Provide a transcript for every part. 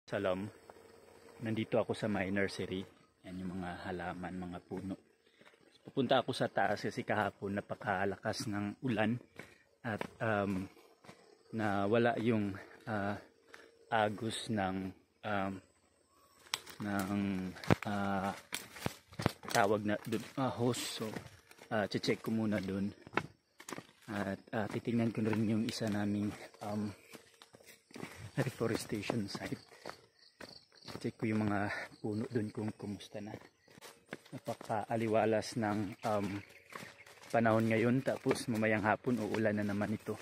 Salam, nandito ako sa my nursery. Yan yung mga halaman, mga puno. Pupunta ako sa taas kasi kahapon napakalakas ng ulan at nawala yung agos ng tawag na dun, hose. So check ko muna dun at titingnan ko rin yung isa naming reforestation site. Check ko yung mga puno dun kung kumusta na. Napaka-aliwalas ng panahon ngayon, tapos mamayang hapon uulan na naman ito.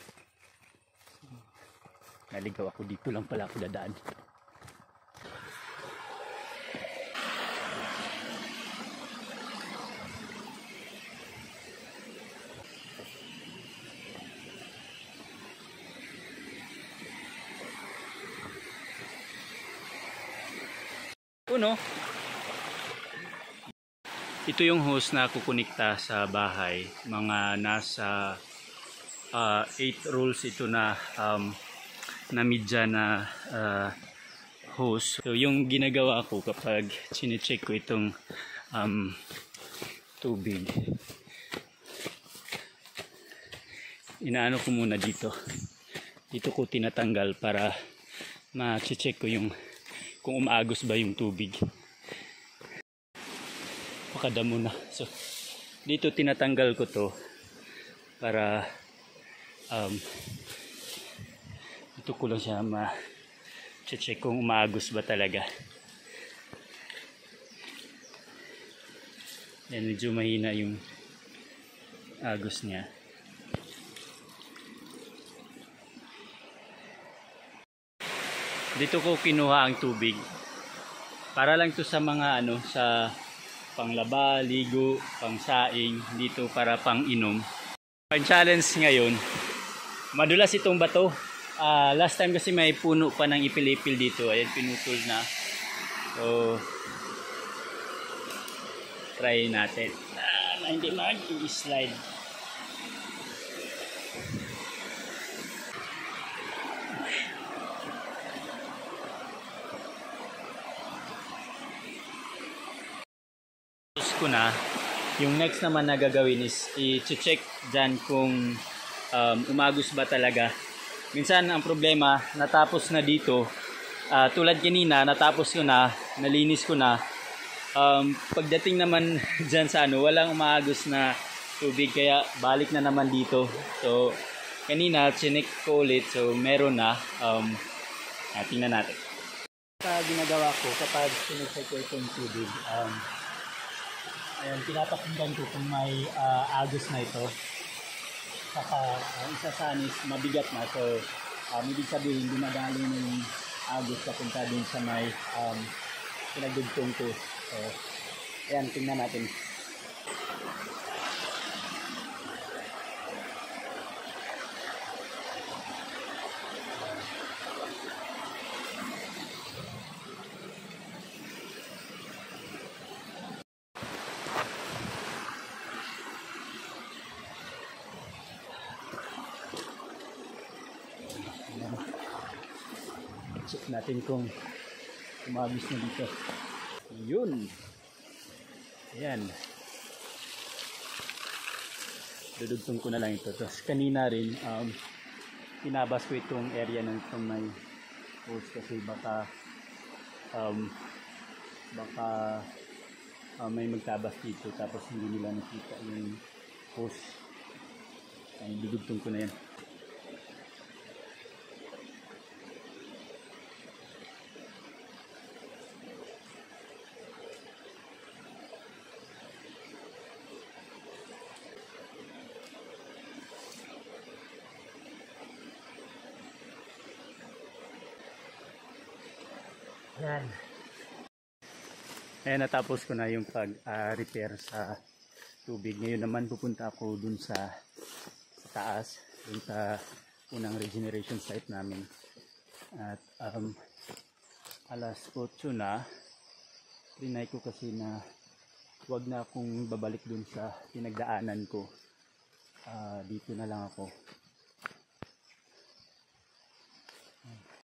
Naligaw ako, dito lang pala ako dadaan. Ito yung hose na kukunikta sa bahay. Mga nasa 8 rolls ito na media na hose. So yung ginagawa ko kapag chinecheck ko itong tubig, inaano ko muna dito. Dito ko tinatanggal para ma-check ko yung kung umaagos ba yung tubig. Pakadamo na. So dito tinatanggal ko to para dito ko lang siya ma-check kung umaagos ba talaga. Yan, medyo mahina yung agos niya. Dito ko kinuha ang tubig para lang to sa mga sa panglaba, ligo, pangsaing, dito para pang inom. Ang challenge ngayon, madulas itong bato. Last time kasi may puno pa ng ipil-ipil dito. Ayan, pinutol na. So try natin na hindi mag-i-slide. Ko na, yung next naman na gagawin is i-check dyan kung umagos ba talaga. Minsan ang problema, natapos na dito, tulad kanina, natapos ko na, nalinis ko na, pagdating naman dyan sa walang umaagos na tubig, kaya balik na naman dito. So kanina chinek ko ulit, so meron na. Tingnan natin. Ginagawa ko kapag chinek ko itong tubig, ayan, pinapakinggan ko kung may agos na ito. Saka isa sa anis mabigat na, so ibig sabihin dumadali ng agos papunta din sa may pinagdugtong ko. So ayan, tingnan natin. Check natin kung umagos na dito. Yun. Ayan. Dudugtong ko na lang ito. Tapos kanina rin, pinabas ko itong area ng may hose kasi baka may magtabas dito tapos hindi nila nakita yung hose. Ay, dudugtong ko na yan. Yan. Ayan, natapos ko na yung pag-repair sa tubig. Ngayon naman pupunta ako dun sa taas, dun sa unang regeneration site namin. At alas 8 na, trinay ko kasi na wag na akong babalik dun sa pinagdaanan ko. Dito na lang ako.